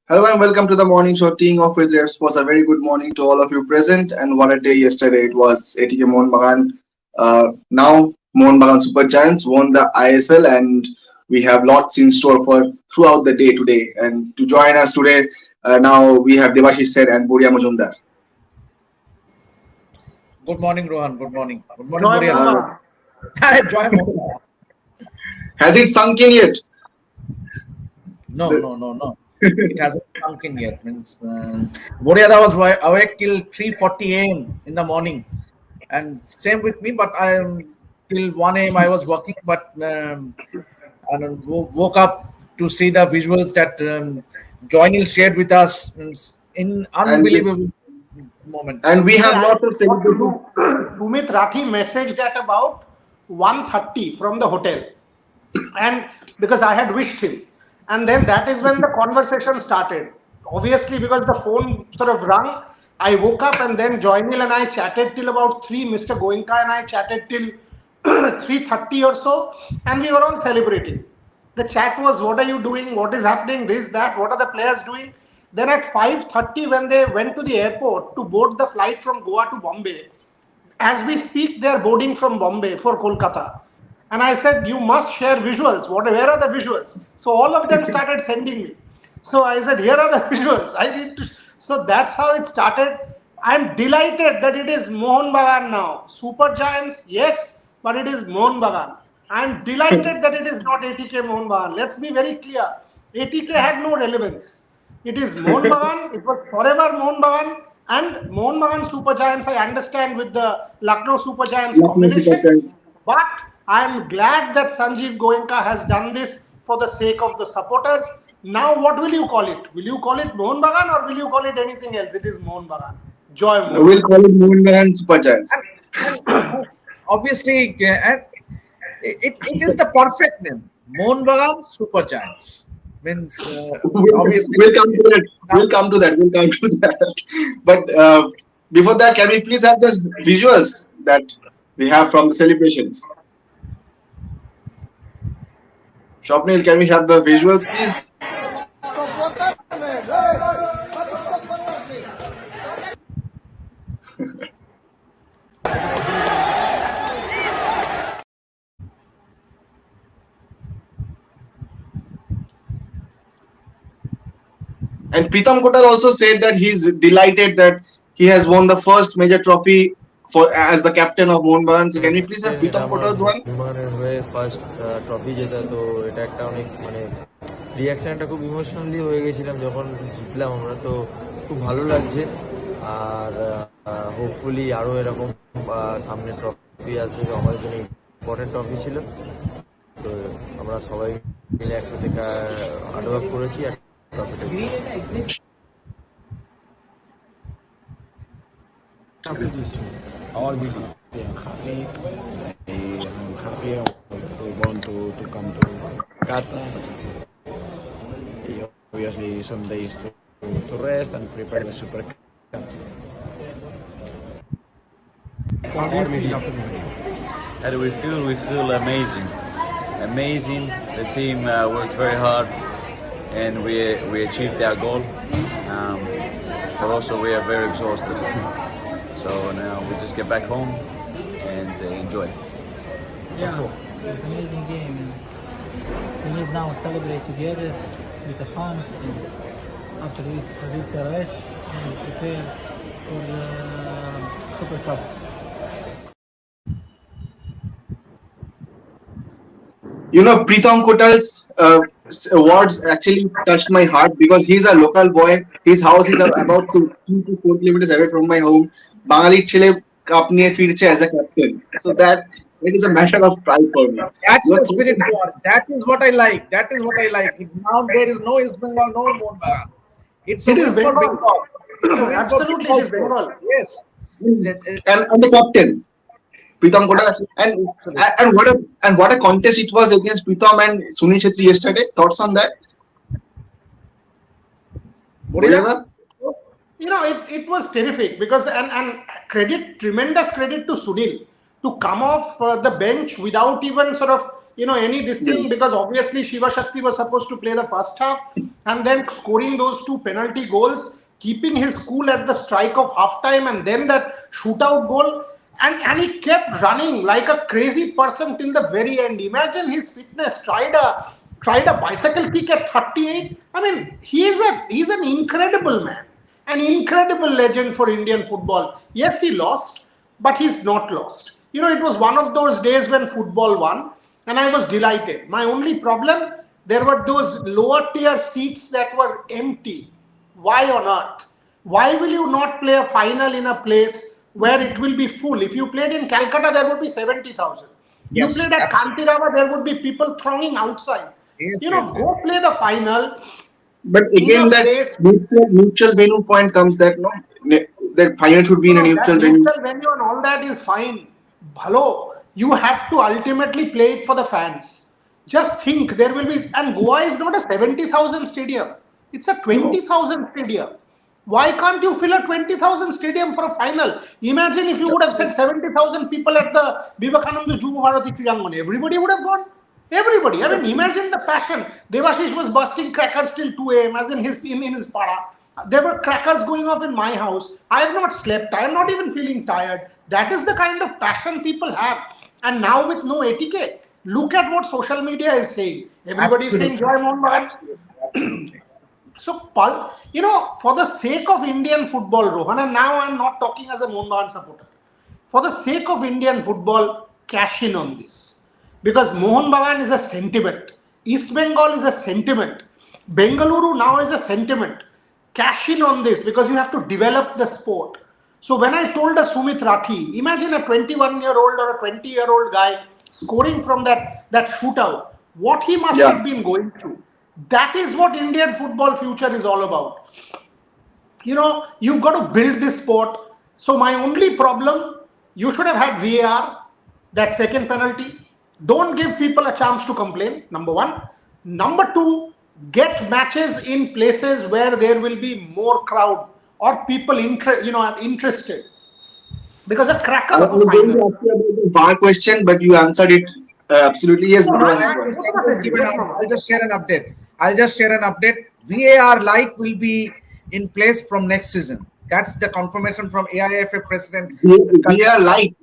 Hello and welcome to the morning show teeing off with RevSportz. A very good morning to all of you present. And what a day yesterday it was. ATK Mohun Bagan. Now Mohun Bagan Super Giants won the ISL and we have lots in store for throughout the day today. And to join us today, now we have Debashish Sen and Buria Majumdar. Good morning, Rohan. Good morning. Good morning, Buria. Joy Mohun. Has it sunk in yet? No. It hasn't sunk in yet. Means Buria was awake till 3:40 a.m. in the morning, and same with me. But till 1 a.m. I was working, but and woke up to see the visuals that Joynil shared with us in unbelievable moments. And we have lots of celebrations. Sumit Rathi messaged at about 1:30 from the hotel, and because I had wished him. And then that is when the conversation started. Obviously, because the phone sort of rang, I woke up and then Joynil and I chatted till about 3. Mr. Goenka and I chatted till 3:30 or so. And we were all celebrating. The chat was, what are you doing? What is happening? This, that. What are the players doing? Then at 5:30, when they went to the airport to board the flight from Goa to Bombay, as we speak, they are boarding from Bombay for Kolkata. And I said, you must share visuals. Where are the visuals? So all of them started sending me. So I said, here are the visuals. I need to. So that's how it started. I'm delighted that it is Mohun Bagan now. Super Giants, yes, but it is Mohun Bagan. I'm delighted that it is not ATK Mohun Bagan. Let's be very clear. ATK had no relevance. It is Mohun Bagan. It was forever Mohun Bagan. And Mohun Bagan Super Giants, I understand with the Lucknow Super Giants combination. But I'm glad that Sanjeev Goenka has done this for the sake of the supporters. Now, what will you call it? Will you call it Mohun Bagan or will you call it anything else? It is Mohun Bagan. Joy Mohun. We'll call it Mohun Bagan Super Giants. Obviously, it is the perfect name. Mohun Bagan Super Giants. Means obviously we'll come to that. But before that, can we please have the visuals that we have from the celebrations? Swapnil, can we have the visuals, please? And Pritam Kotal also said that he's delighted that he has won the first major trophy as the captain of Mohun Bagan. So can we please have Pritam Kotal's one? First trophy জেতা তো এটা একটা অনেক রিয়াকশনটা খুব emotionally হয়ে গেছিলাম যখন জিতলাম আমরা তো খুব ভালো লাগছে আর হোপফুলি আরো এরকম সামনে ট্রফি আসবে তো আমাদের জন্য ইম্পর্টেন্ট ট্রফি ছিল তো আমরা সবাই মিলে একসাথে হার্ডওয়ার্ক করেছি আর ট্রফিটা All will be happy. I'm happy we want to come to Qatar. Obviously, some days to rest and prepare the Super Cup. How do we feel? We feel amazing. Amazing. The team worked very hard and we achieved our goal. But also we are very exhausted. So now we just get back home and enjoy. Yeah, it's an amazing game. We need now to celebrate together with the fans. And after this, we will rest and prepare for the Super Cup. You know, Pritam Kotal's words actually touched my heart because he's a local boy. His house is about 3 to 4 kilometers away from my home. Bangali Chile Cup niye firche as a captain. So that it is a matter of pride for me. That's the spirit. That is what I like. Now there is no East Bengal, no Mohun Bagan. It is Bengal. Absolutely, it is Bengal. Yes. And the captain. Pritam Kotal, and what a contest it was against Pritam and Sunil Chhetri yesterday. Thoughts on that? You know, it was terrific because and tremendous credit to Sunil to come off the bench without even sort of any this thing, because obviously Shiva Shakti was supposed to play the first half, and then scoring those 2 penalty goals, keeping his cool at the strike of halftime, and then that shootout goal. And he kept running like a crazy person till the very end. Imagine his fitness. Tried a bicycle kick at 38. I mean, he's an incredible man, an incredible legend for Indian football. Yes, he lost, but he's not lost. It was one of those days when football won, and I was delighted. My only problem, there were those lower tier seats that were empty. Why on earth? Why will you not play a final in a place where it will be full? If you played in Calcutta, there would be 70,000. Yes, You played at Kantirava, there would be people thronging outside. Go play the final. But again, that neutral venue point comes that that final should be in a neutral venue. Neutral venue and all that is fine. Hello, you have to ultimately play it for the fans. Just think, there will be, and Goa is not a 70,000 stadium. It's a 20,000 stadium. Why can't you fill a 20,000 stadium for a final? Imagine if you would have said 70,000 people at the Vivekananda Juva Bharati Kriyangan. Everybody would have gone. Everybody. I mean, imagine the passion. Devashish was busting crackers till 2 a.m. as in his para. There were crackers going off in my house. I have not slept. I am not even feeling tired. That is the kind of passion people have. And now with no etiquette, look at what social media is saying. Everybody is saying Joy Mohan. So, for the sake of Indian football, Rohan, and now I'm not talking as a Mohun Bagan supporter. For the sake of Indian football, cash in on this. Because Mohun Bagan is a sentiment. East Bengal is a sentiment. Bengaluru now is a sentiment. Cash in on this because you have to develop the sport. So when I told a Sumit Rathi, imagine a 21-year-old or a 20-year-old guy scoring from that shootout, what he must have been going through. That is what Indian football future is all about. You've got to build this sport. So my only problem, you should have had VAR, that second penalty. Don't give people a chance to complain, number one. Number two, get matches in places where there will be more crowd or people interested. Because a cracker of a final. VAR question, but you answered it absolutely. Yes. I'll just share an update. VAR Lite will be in place from next season. That's the confirmation from AIFA President. VAR Lite.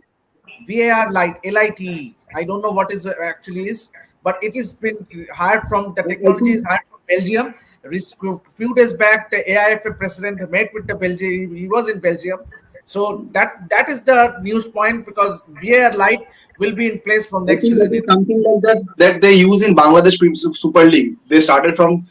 VAR Lite, LITE. I don't know what is actually is, but it has been hired from the technology is hired from Belgium. A few days back, the AIFA President met with the Belgium. He was in Belgium. So that is the news point because VAR Lite will be in place from next season. Something like that they use in Bangladesh Super League. They started from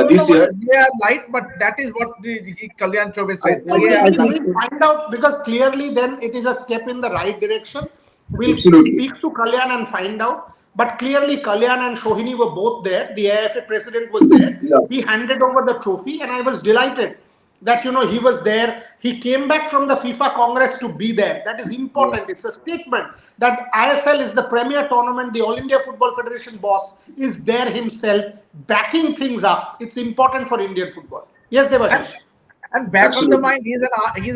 this year. VAR Lite, but that is what Kalyan Chobe said. We'll find out because clearly then it is a step in the right direction. We'll speak to Kalyan and find out. But clearly Kalyan and Shohini were both there. The AIFA president was there. He handed over the trophy and I was delighted that, he was there. He came back from the FIFA Congress to be there. That is important. It's a statement that ISL is the premier tournament. The All India Football Federation boss is there himself backing things up. It's important for Indian football. Yes, Devashish. And back on the mind, he's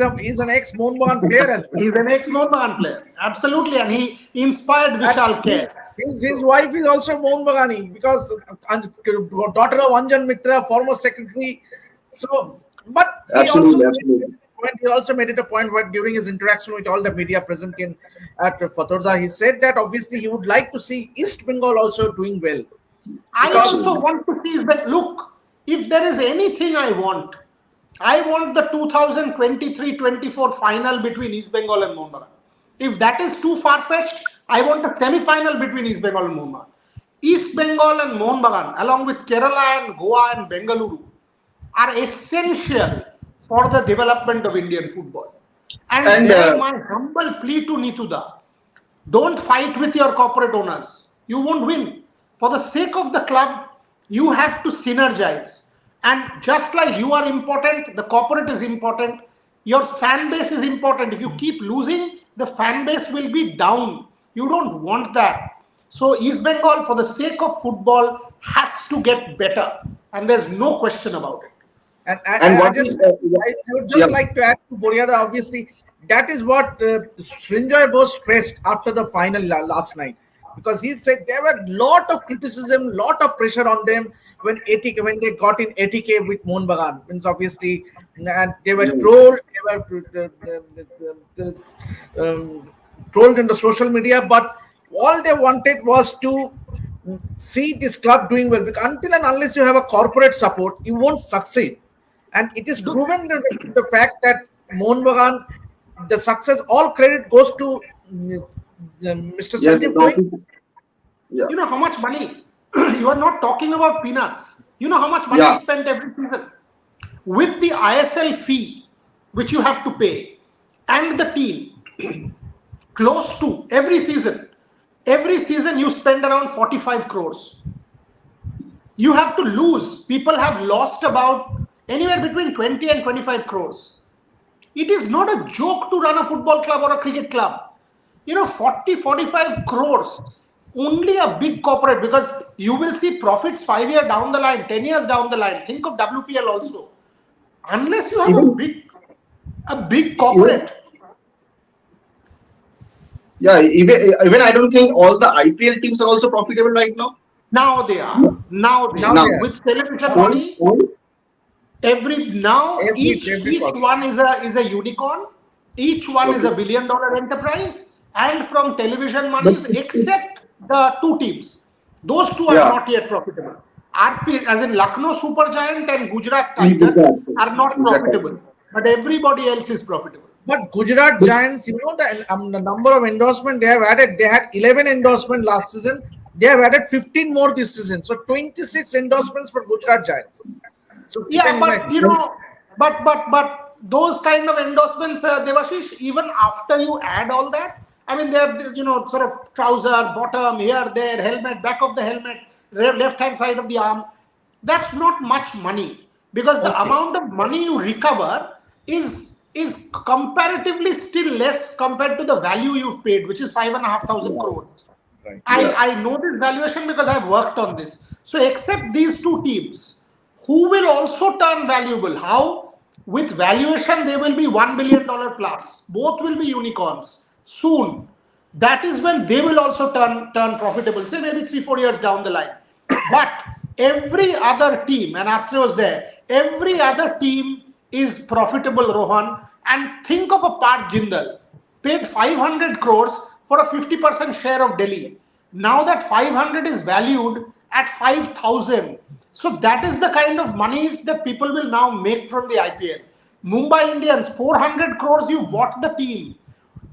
an ex-Mohun Bagan player as well. He's an ex-Mohun Bagan player. Absolutely. And he inspired Vishal Kher. His wife is also Mohun Bagani because daughter of Anjan Mitra, former secretary. So, but he also made it a point where during his interaction with all the media present at Fatorda, he said that obviously he would like to see East Bengal also doing well. I also want to see that, look, if there is anything I want the 2023-24 final between East Bengal and Mohun Bagan. If that is too far-fetched, I want a semi-final between East Bengal and Mohun Bagan. East Bengal and Mohun Bagan, along with Kerala and Goa and Bengaluru, are essential for the development of Indian football. And my humble plea to Nituda, don't fight with your corporate owners. You won't win. For the sake of the club, you have to synergize. And just like you are important, the corporate is important, your fan base is important. If you keep losing, the fan base will be down. You don't want that. So East Bengal, for the sake of football, has to get better. And there's no question about it. I would just like to add to Boriada, obviously, that is what Srinjoy Bose stressed after the final last night. because he said there were lot of criticism, lot of pressure on them when they got in ATK with Mohun Bagan. Means obviously, and they were trolled, they were trolled in the social media, but all they wanted was to see this club doing well. Because until and unless you have a corporate support, you won't succeed. And it is proven that the fact that Mohun Bagan, the success, all credit goes to Mr. Yes, Sandeep doing. yeah. You know how much money? You are not talking about peanuts. You know how much money is spent every season? With the ISL fee, which you have to pay, and the team, close to every season you spend around 45 crores. You have to lose. People have lost about anywhere between 20 and 25 crores. It is not a joke to run a football club or a cricket club. 40-45 crores. Only a big corporate, because you will see profits 5 years down the line, 10 years down the line. Think of WPL also. Unless you have a big corporate. Yeah, even I don't think all the IPL teams are also profitable right now. Now they are. Now they are. With television money, each one is a unicorn. Each one is a $1 billion enterprise. And from television monies, except the two teams, those two are not yet profitable. RP, as in Lucknow Super Giant and Gujarat Titans, are not profitable, but everybody else is profitable. But Gujarat Giants, the number of endorsement they have added. They had 11 endorsement last season. They have added 15 more this season. So 26 endorsements for Gujarat Giants. So but those kind of endorsements, Devashish, even after you add all that, I mean, they're sort of trouser, bottom, here, there, helmet, back of the helmet, left hand side of the arm. That's not much money, because the amount of money you recover is comparatively still less compared to the value you've paid, which is 5,500 crores. Right. I know this valuation because I've worked on this. So except these two teams, who will also turn valuable? How? With valuation, they will be $1 billion plus. Both will be unicorns soon. That is when they will also turn profitable, say maybe 3-4 years down the line. But every other team, and Atre was there, every other team is profitable, Rohan. And think of a Park Jindal, paid 500 crores for a 50% share of Delhi. Now that 500 is valued at 5,000. So that is the kind of monies that people will now make from the IPL. Mumbai Indians, 400 crores you bought the team.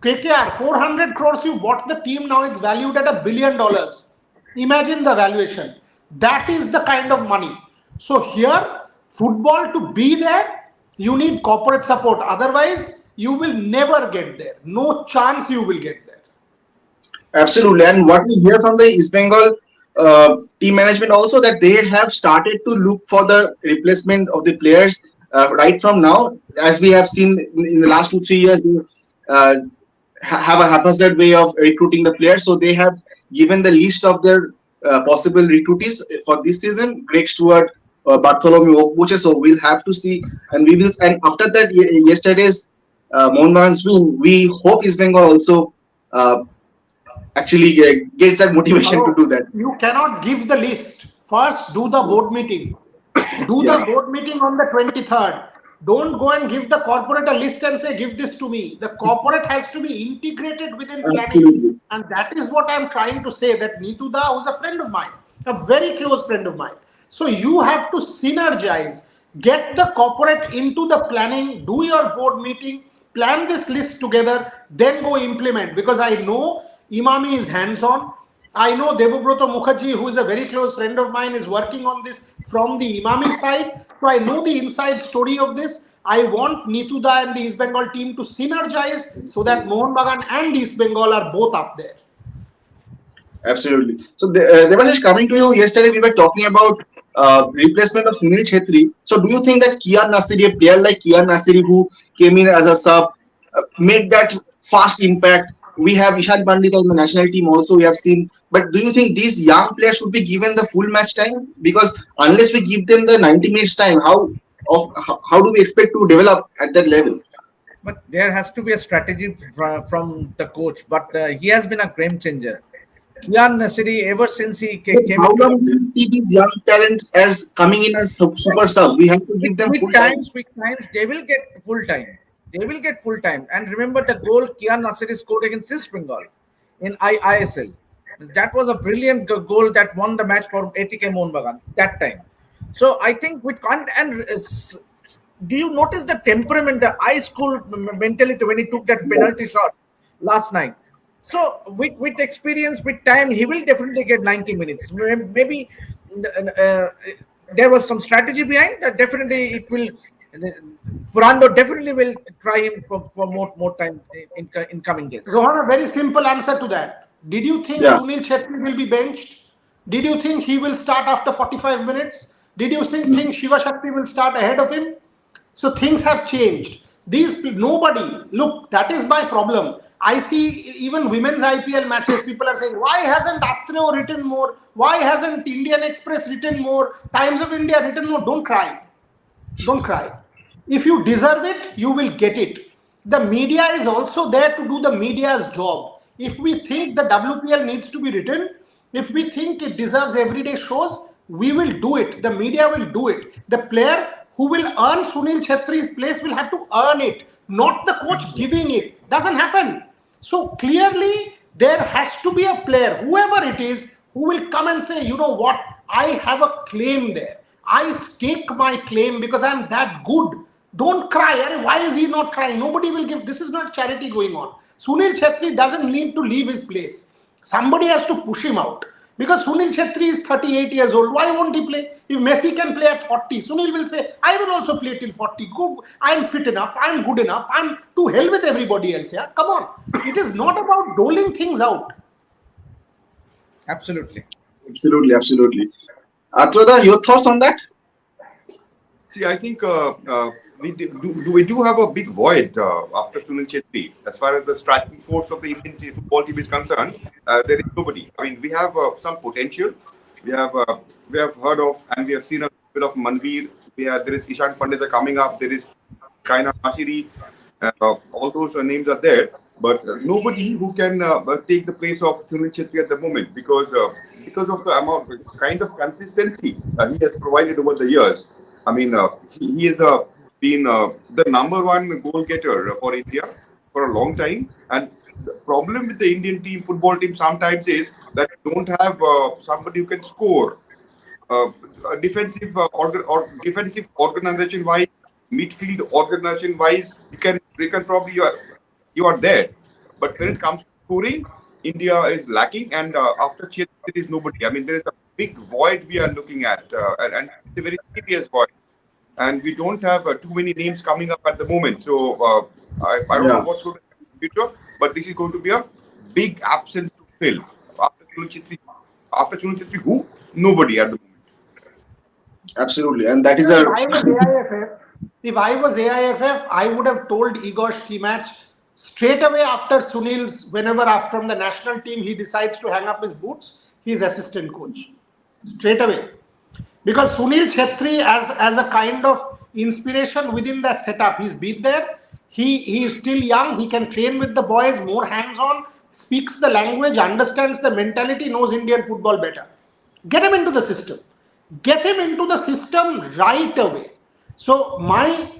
KKR, 400 crores you bought the team. Now it's valued at $1 billion. Imagine the valuation. That is the kind of money. So here, football, to be there, you need corporate support. Otherwise, you will never get there. No chance you will get there. Absolutely. And what we hear from the East Bengal team management also, that they have started to look for the replacement of the players right from now. As we have seen in the last 2-3 years, they have a haphazard way of recruiting the players. So they have given the list of their possible recruitees for this season: Greg Stewart, Bartholomew Okbuche. So we'll have to see, and we will. And after that, yesterday's Mohun Bagan's win, we hope East Bengal also actually gets that motivation to do that. You cannot give the list. First, do the board meeting. Do the board meeting on the 23rd. Don't go and give the corporate a list and say, give this to me. The corporate has to be integrated within planning. Absolutely. And that is what I'm trying to say, that Neetu Da, who's a friend of mine, a very close friend of mine. So you have to synergize, get the corporate into the planning, do your board meeting, plan this list together, then go implement. Because I know Imami is hands-on. I know Devobroto Mukherjee, who is a very close friend of mine, is working on this from the Imami side. So I know the inside story of this. I want Neetu Da and the East Bengal team to synergize so that Mohun Bagan and East Bengal are both up there. Absolutely. So Devashish, coming to you, yesterday we were talking about replacement of Sunil Chhetri. So do you think that Kian Nasiri, a player like Kian Nasiri, who came in as a sub, made that fast impact? We have Ishan Pandit on the national team also, we have seen. But do you think these young players should be given the full match time? Because unless we give them the 90 minutes time, how do we expect to develop at that level? But there has to be a strategy from the coach. But he has been a game changer. Kian Nasiri, ever since he But came how into the long do you see these young talents as coming in as super sub? We have to give them full time. with times, they will get full time. They will get full time. And remember the goal Kian Nasiri scored against East Bengal in ISL. That was a brilliant goal that won the match for ATK Mohun that time. So I think with and do you notice the temperament, the high school mentality when he took that penalty shot last night? So with experience, with time, he will definitely get 90 minutes. Maybe uh, there was some strategy behind that. Definitely, it will. Fernando definitely will try him for more time in coming days. Rohan, a very simple answer to that. Did you think Yeah. Sunil Chetri will be benched? Did you think he will start after 45 minutes? Did you think Shiva Shakti will start ahead of him? So things have changed. Nobody, look, that is my problem. I see even women's IPL matches, people are saying, why hasn't Atreo written more? Why hasn't Indian Express written more? Times of India written more? Don't cry. Don't cry. If you deserve it, you will get it. The media is also there to do the media's job. If we think the WPL needs to be written, if we think it deserves everyday shows, we will do it. The media will do it. The player who will earn Sunil Chetri's place will have to earn it, not the coach giving it. Doesn't happen. So clearly, there has to be a player, whoever it is, who will come and say, you know what, I have a claim there. I stake my claim because I'm that good. Don't cry. Why is he not crying? Nobody will give. This is not charity going on. Sunil Chetri doesn't need to leave his place. Somebody has to push him out. Because Sunil Chetri is 38 years old. Why won't he play? If Messi can play at 40, Sunil will say, I will also play till 40. Go, I'm fit enough. I'm good enough. I'm to hell with everybody else. Yeah, come on. It is not about doling things out. Absolutely. Absolutely. Atroda, your thoughts on that? See, I think we do have a big void after Sunil Chetri. As far as the striking force of the Indian football team is concerned, there is nobody. I mean, we have some potential. We have heard of and we have seen a bit of Manveer. There is Ishan Pandita coming up. There is Kaina Ashiri. All those names are there, but nobody who can take the place of Sunil Chetri at the moment because of the kind of consistency he has provided over the years. I mean, he has been the number one goal getter for India for a long time. And the problem with the Indian football team sometimes is that you don't have somebody who can score. Defensive defensive organization wise, midfield organization wise, you can probably you are there. But when it comes to scoring, India is lacking, and after Chetri, there is nobody. I mean, there is a big void we are looking at, and it's a very serious void. And we don't have too many names coming up at the moment. So I don't know what's going to happen in the future, but this is going to be a big absence to fill. After Sunil Chetri, who? Nobody at the moment. Absolutely. And that is If I was AIFF, I would have told Igor Stimac straight away after Sunil's, whenever from the national team he decides to hang up his boots, he's assistant coach. Straight away. Because Sunil Chetri as a kind of inspiration within the setup, he's been there. He is still young. He can train with the boys, more hands-on, speaks the language, understands the mentality, knows Indian football better. Get him into the system. Get him into the system right away. So my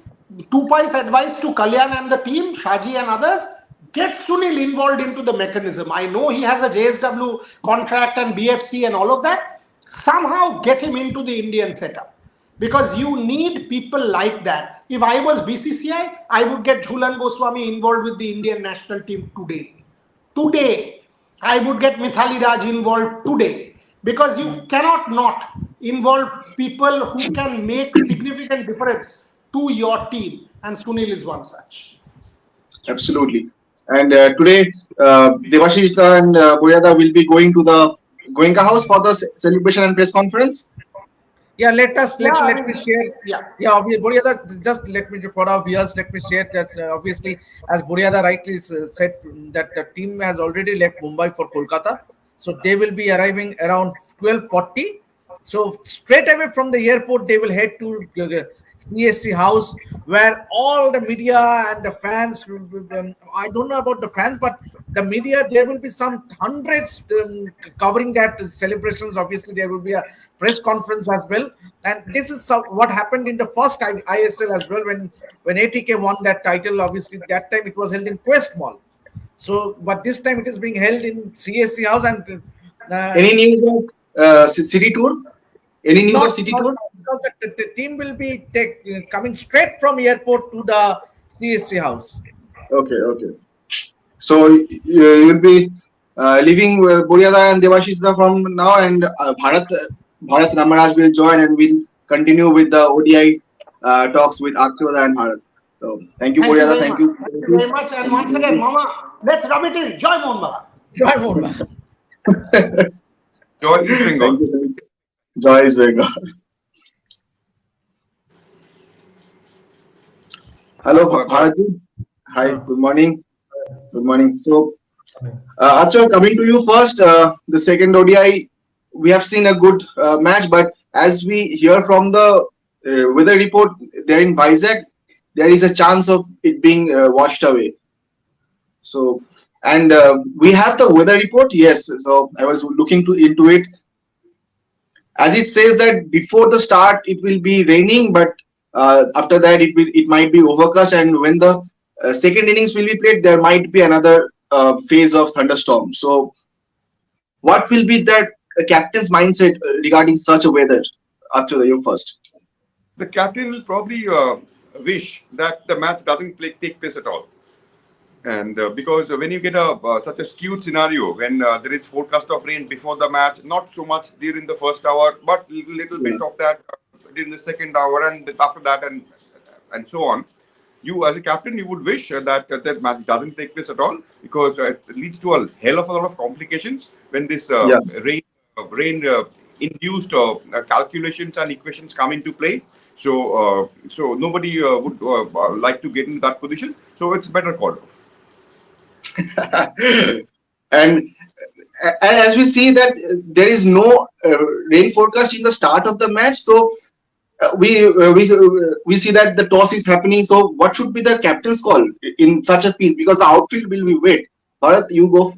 two-piece advice to Kalyan and the team, Shaji and others, get Sunil involved into the mechanism. I know he has a JSW contract and BFC and all of that. Somehow get him into the Indian setup. Because you need people like that. If I was BCCI, I would get Jhulan Goswami involved with the Indian national team today. Today. I would get Mithali Raj involved today. Because you cannot not involve people who can make significant difference to your team. And Sunil is one such. Absolutely. And today, Devashish and Boyada will be going to the Goenka House for the celebration and press conference. Yeah, let me share. Boryada, just let me, for our viewers, let me share that obviously, as Boryada rightly said, that the team has already left Mumbai for Kolkata. So they will be arriving around 12:40. So straight away from the airport, they will head to CSC house, where all the media and the fans, I don't know about the fans, but the media, there will be some hundreds covering that celebrations. Obviously, there will be a press conference as well. And this is what happened in the first time ISL as well, when ATK won that title. Obviously, that time it was held in Quest Mall. So, but this time it is being held in CSC house, and Any news of city tour? Any news of city not tour? because the team will be coming straight from airport to the CSC house. Okay, okay. So you'll be leaving Buryada and Devashishda from now, and Bharat Ramaraj will join, and we'll continue with the ODI talks with Akshara and Bharat. So thank you, Thank you Buryada. very Thank much. you. Thank you very much. And once again, Mama, let's rub it in. Joy Mohan Bagan. Joy Mohan. Joy East Bengal. Thank you. Joy is Bengal. Hello, Bharat. Hi. Good morning. Good morning. So, Achal, coming to you first, the second ODI, we have seen a good match, but as we hear from the weather report, there in Vizag, there is a chance of it being washed away. So, and we have the weather report, yes. So I was looking into it. As it says that before the start it will be raining, but after that it might be overcast, and when the second innings will be played, there might be another phase of thunderstorm. So, what will be that captain's mindset regarding such a weather? After you first. The captain will probably wish that the match doesn't take place at all. And because when you get such a skewed scenario, when there is forecast of rain before the match, not so much during the first hour, but little bit of that during the second hour, and after that, and so on. You, as a captain, you would wish that that match doesn't take place at all, because it leads to a hell of a lot of complications when this rain induced calculations and equations come into play. So nobody would like to get into that position. So it's better called off. and as we see that there is no rain forecast in the start of the match, so we see that the toss is happening. So what should be the captain's call in such a piece, because the outfield will be wet? Bharat, you go.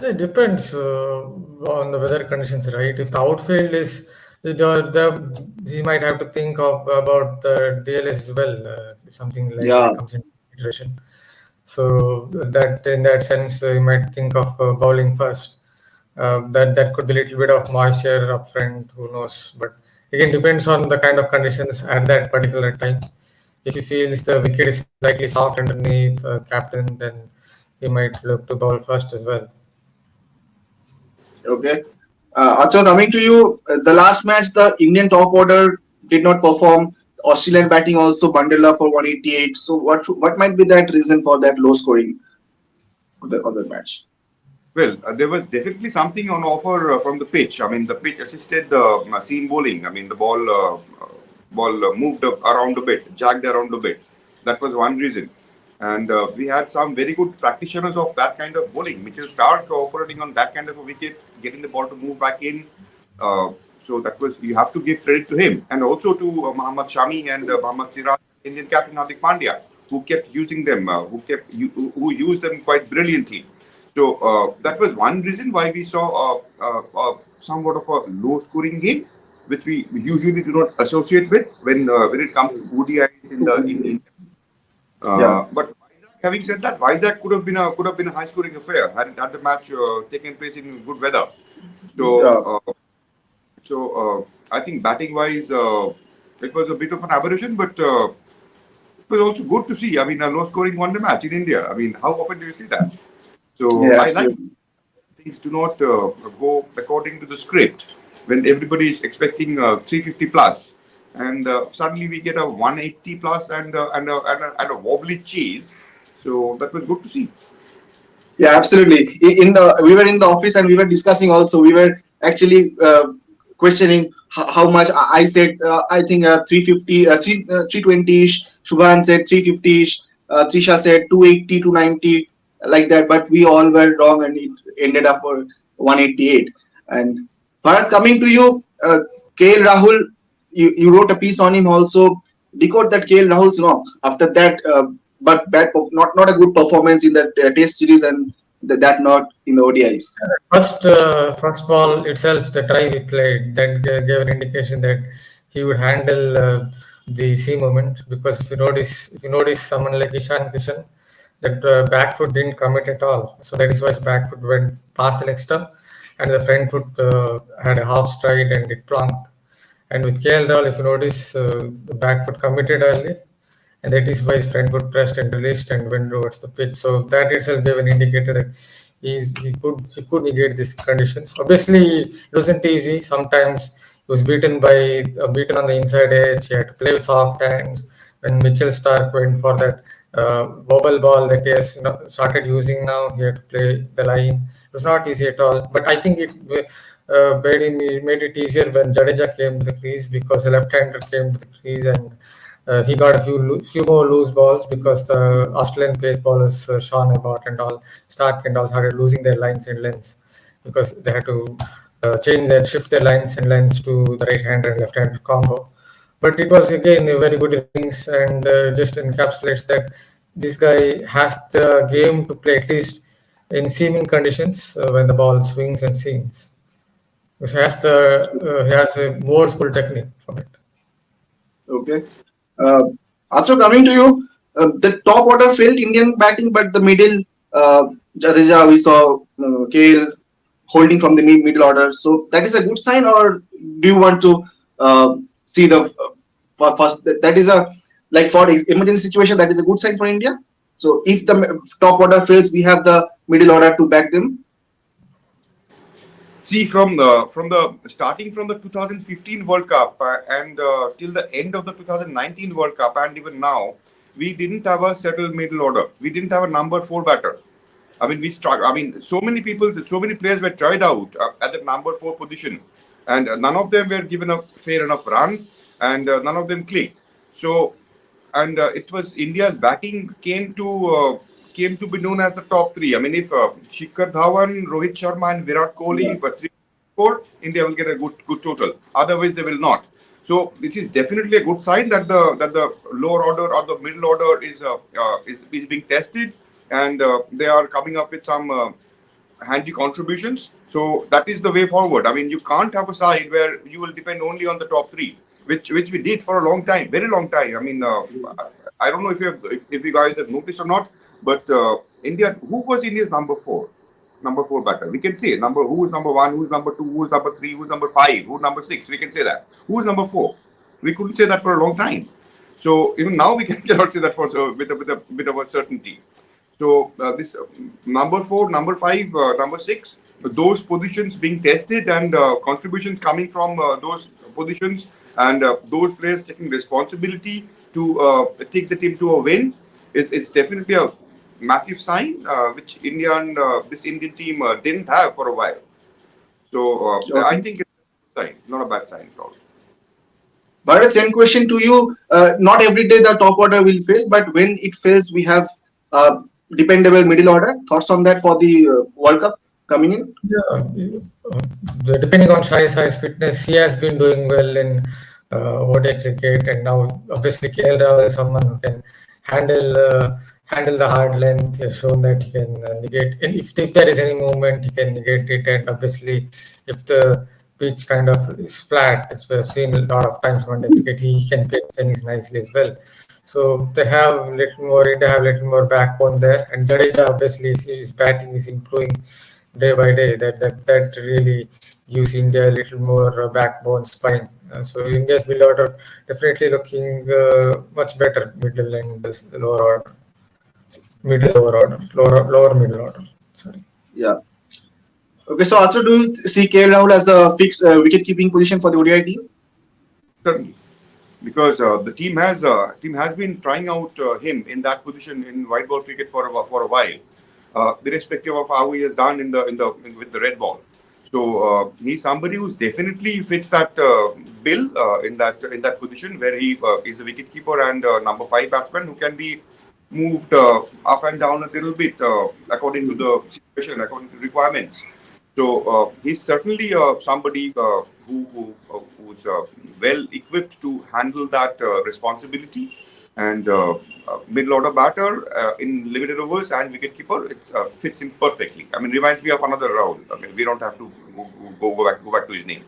It depends on the weather conditions, right? If the outfield is he might have to think about the DLS as well, if something like that comes into consideration. So that in that sense, you might think of bowling first. That could be a little bit of moisture up front, who knows? But again, depends on the kind of conditions at that particular time. If he feels the wicket is slightly soft underneath captain, then he might look to bowl first as well. Okay. Achal, coming to you, the last match, the Indian top order did not perform. Australian batting also Bandela for 188. So what might be that reason for that low scoring of the match? Well, there was definitely something on offer from the pitch. I mean, the pitch assisted the seam bowling. I mean, the ball moved around a bit, jagged around a bit. That was one reason. And we had some very good practitioners of that kind of bowling. Mitchell Stark operating on that kind of a wicket, getting the ball to move back in. So that was, you have to give credit to him. And also to Mohammad Shami and Mohammad Siraj, Indian captain Hardik Pandya, who kept using them, who used them quite brilliantly. So that was one reason why we saw somewhat of a low-scoring game, which we usually do not associate with when it comes to ODIs in India. But having said that, Vizag could have been a high-scoring affair had the match taken place in good weather. So I think batting-wise, it was a bit of an aberration, but it was also good to see. I mean, a low-scoring one-day match in India. I mean, how often do you see that? So I like things do not go according to the script when everybody is expecting 350 plus, and suddenly we get a 180 plus and a wobbly chase. So that was good to see. Yeah, absolutely. We were in the office and we were discussing also. We were actually questioning how much. I said I think 350, 320ish. Shubhan said 350ish. Trisha said 280, 290. Like that, but we all were wrong, and it ended up for 188. And Bharat, coming to you, KL Rahul you wrote a piece on him also. Decode that KL Rahul's knock after that, but not a good performance in that Test series and that not in the ODIs. First ball itself, the try he played, that gave an indication that he would handle the sea movement. Because if you notice someone like Ishan Kishan, that back foot didn't commit at all. So that is why his back foot went past the leg stump, and the front foot had a half stride and it plonked. And with KL Rahul, if you notice, the back foot committed early, and that is why his front foot pressed and released and went towards the pitch. So that itself gave an indicator that he could negate these conditions. Obviously, it wasn't easy. Sometimes he was beaten on the inside edge. He had to play with soft hands. When Mitchell Stark went for that wobble ball that he has started using now, he had to play the line. It was not easy at all. But I think it made it easier when Jadeja came to the crease, because the left-hander came to the crease, and he got a few more loose balls because the Australian pace bowlers, Sean Abbott and all, Stark and all, started losing their lines and lengths because they had to shift their lines and lengths to the right-hander and left-hander combo. But it was again a very good innings, and just encapsulates that this guy has the game to play, at least in seaming conditions, when the ball swings and seams. He has a more school technique for it. Okay. Also coming to you, the top order failed Indian batting, but the middle, Jadeja, we saw KL holding from the middle order. So that is a good sign, or do you want to see the first? That is a, like, for emergency situation, that is a good sign for India. So if the top order fails, we have the middle order to back them. See, from the starting from the 2015 World Cup and till the end of the 2019 World Cup, and even now, we didn't have a settled middle order. We didn't have a number 4 batter. I mean, so many players were tried out at the number 4 position, and none of them were given a fair enough run, and none of them clicked. So, and it was India's batting came to be known as the top 3. I mean, if Shikhar Dhawan, Rohit Sharma, and Virat Kohli were 3 score, India will get a good total. Otherwise, they will not. So this is definitely a good sign that the lower order or the middle order is being tested, and they are coming up with some handy contributions. So that is the way forward. I mean, you can't have a side where you will depend only on the top 3, which we did for a long time, very long time. I mean, I don't know if you guys have noticed or not, but India, who was India's number 4 batter? We can say who is number 1, who's number 2, who's number 3, who's number 5, who's number 6. We can say that. Who's number 4? We couldn't say that for a long time. So even now we cannot say that with a bit of a certainty. So this number 4, number 5, number 6, those positions being tested, and contributions coming from those positions, and those players taking responsibility to take the team to a win is definitely a massive sign, which this Indian team didn't have for a while. So I think it's a good sign, not a bad sign at all. Bharat, same question to you. Not every day the top order will fail, but when it fails, we have dependable middle order. Thoughts on that for the World Cup coming in? Depending on Shai's fitness, he has been doing well in ODI cricket, and now obviously KL Rahul is someone who can handle the hard length. He has shown that he can negate, and if there is any movement, he can negate it. And obviously, if the pitch kind of is flat, as we have seen a lot of times on the cricket, he can pitch things nicely as well. So India have a little more backbone there, and Jadeja obviously his batting is improving day by day. That really gives India a little more backbone, spine. So India's middle order definitely looking much better, middle and the lower order, lower middle order. Sorry. Yeah. Okay. So also, do you see KL Rahul as a fixed wicket keeping position for the ODI team? Certainly, because the team has been trying out him in that position in white ball cricket for a while, irrespective of how he has done with the red ball. So he's somebody who's definitely fits that bill in that position, where he is a wicket keeper and number 5 batsman who can be moved up and down a little bit according to the situation, according to requirements. So he's certainly somebody who's well equipped to handle that responsibility. And middle order batter in limited overs and wicketkeeper, it fits in perfectly. I mean, reminds me of another Rahul. I mean, we don't have to go back to his name.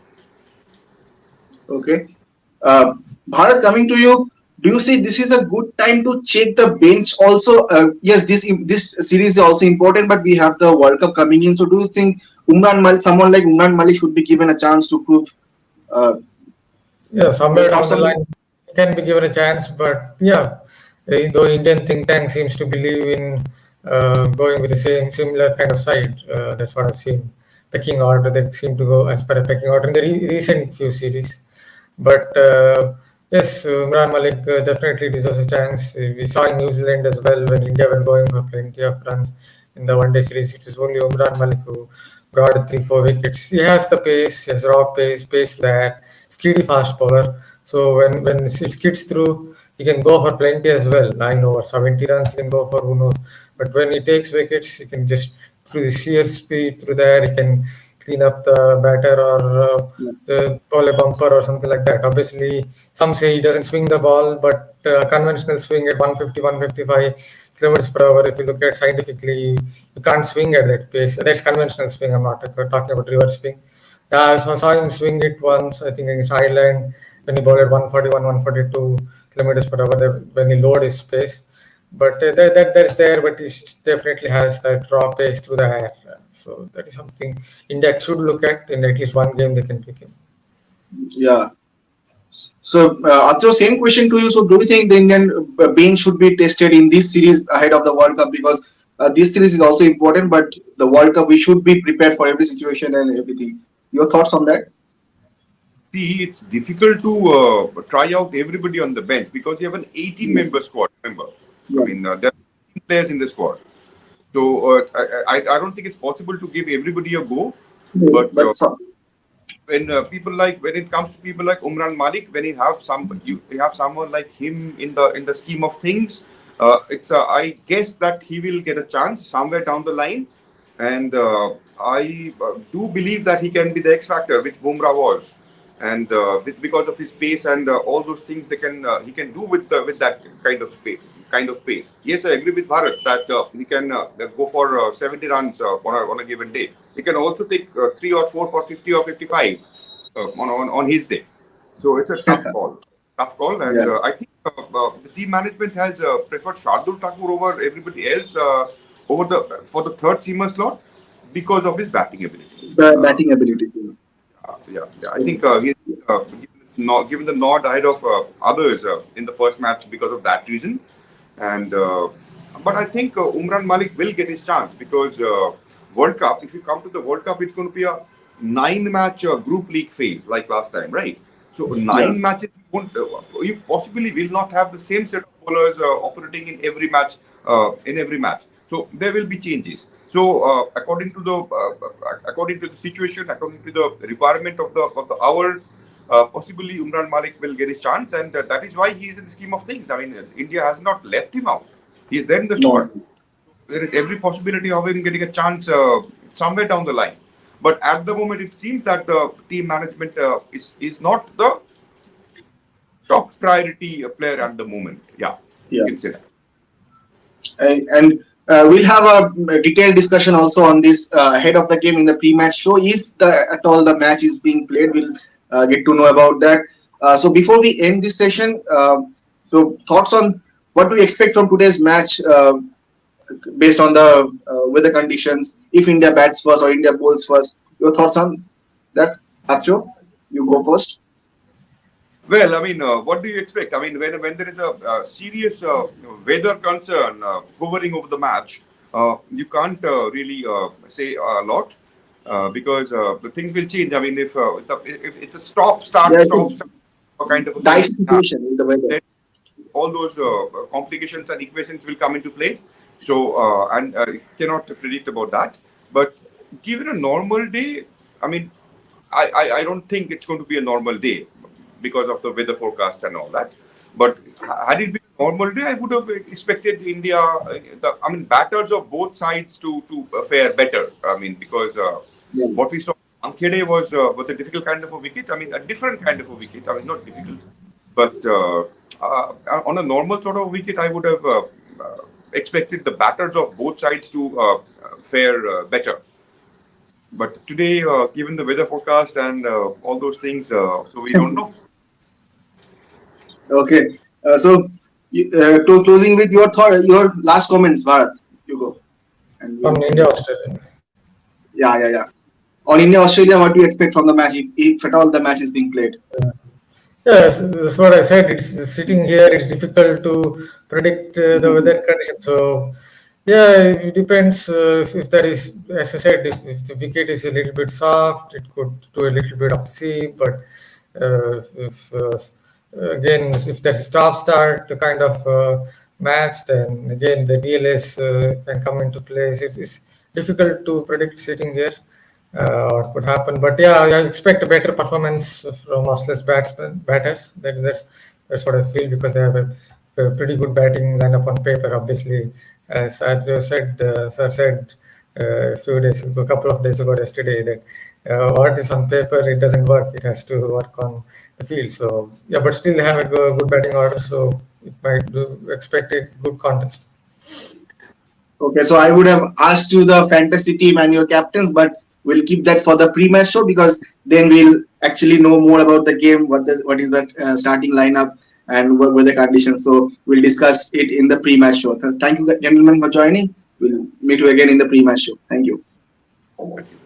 Okay. Bharat, coming to you, do you see this is a good time to check the bench also? Yes, this series is also important, but we have the World Cup coming in. So, do you think someone like Umran Malik should be given a chance to prove? Uh, Yeah, your somewhere down thoughts the on that? line can be given a chance, but yeah, though Indian think tank seems to believe in going with the same similar kind of side. That's what I've seen. Pecking order, they seem to go as per a pecking order in the recent few series. But yes, Imran Malik definitely deserves a chance. We saw in New Zealand as well when India were going for plenty of runs in the one day series. It was only Imran Malik who got 3 4 wickets. He has the pace, he has raw pace that speedy fast bowler. So when it skids through, he can go for plenty as well. 9 over 70 runs he can go for, who knows. But when he takes wickets, he can just through the sheer speed through there he can clean up the batter or the ball a bumper or something like that. Obviously, some say he doesn't swing the ball, but conventional swing at 150, 155 kilometers per hour. If you look at scientifically, you can't swing at that pace. That's conventional swing. I'm not talking about reverse swing. So I saw him swing it once, I think against Ireland, when he bowled at 141, 142 kilometers per hour, when he lowered his pace. But that's there, but he definitely has that raw pace through the air. So that is something India should look at in at least one game they can pick him. Yeah. So, Atro, same question to you. So, do you think the Indian bench should be tested in this series ahead of the World Cup? Because this series is also important, but the World Cup, we should be prepared for every situation and everything. Your thoughts on that? See, it's difficult to try out everybody on the bench because you have an 18-member squad. Remember, I Yeah. mean, there are 18 players in the squad. So I don't think it's possible to give everybody a go. But But some, when it comes to people like Umran Malik, when you have someone like him in the scheme of things, it's I guess that he will get a chance somewhere down the line, and I do believe that he can be the X factor which Bumrah was, and because of his pace and all those things he can do with that kind of pace. Yes, I agree with Bharat that he can go for 70 runs on a given day. He can also take 3 or 4 for 50 or 55 on his day. So it's a tough call, and yeah. I think the team management has preferred Shardul Thakur over everybody else for the third seamer slot because of his batting abilities. The batting ability. Yeah. I think he's given the nod ahead of others in the first match because of that reason. And but I think Umran Malik will get his chance because World Cup. If you come to the World Cup, it's going to be a 9-match group league phase like last time, right? So Yeah. 9 matches, you possibly will not have the same set of bowlers operating in every match. So there will be changes. So according to the situation, according to the requirement of the hour, possibly Umran Malik will get his chance, and that is why he is in the scheme of things. I mean, India has not left him out. He is there in the No. squad. There is every possibility of him getting a chance somewhere down the line. But at the moment, it seems that the team management is not the top priority player at the moment. Yeah, you Yeah. can say that. And we'll have a detailed discussion also on this ahead of the game in the pre-match show. If at all the match is being played, we'll get to know about that. So before we end this session, so thoughts on what do you expect from today's match based on the weather conditions? If India bats first or India bowls first, your thoughts on that, Acho? You go first. Well, I mean, what do you expect? I mean, when there is a serious weather concern hovering over the match, you can't really say a lot because the things will change. I mean, if it's a stop, start, There's stop, a start kind of a dicey thing, situation in the weather. then all those complications and equations will come into play. So, and cannot predict about that. But given a normal day, I mean, I don't think it's going to be a normal day because of the weather forecast and all that. But had it been a normal day, I would have expected India, batters of both sides to fare better. I mean, because Yeah. What we saw Ankede was a difficult kind of a wicket. I mean, a different kind of a wicket. I mean, not difficult, but on a normal sort of wicket, I would have expected the batters of both sides to fare better. But today, given the weather forecast and all those things, so we don't know. Okay. To closing with your thought, your last comments, Bharat. You go. And On India Australia. yeah. On India Australia, what do you expect from the match if at all the match is being played? Yes, that's what I said. It's sitting here. It's difficult to predict the weather conditions. So, yeah, it depends. If there is, as I said, if the wicket is a little bit soft, it could do a little bit of the sea. But if again, if there's a stop start, the kind of match, then again the DLS can come into place. It's difficult to predict sitting here. What could happen? But yeah, I expect a better performance from Australia's batters. That's what I feel, because they have a pretty good batting lineup on paper. Obviously, as Adrio said, Sir said a couple of days ago, yesterday, that what is on paper, it doesn't work. It has to work on the field. So yeah, but still they have a good batting order. So it might expect a good contest. Okay, so I would have asked you the fantasy team and your captains, but we'll keep that for the pre-match show, because then we'll actually know more about the game, what is the starting lineup and what were the conditions. So we'll discuss it in the pre-match show. Thank you, gentlemen, for joining. We'll meet you again in the pre-match show. Thank you. Thank you.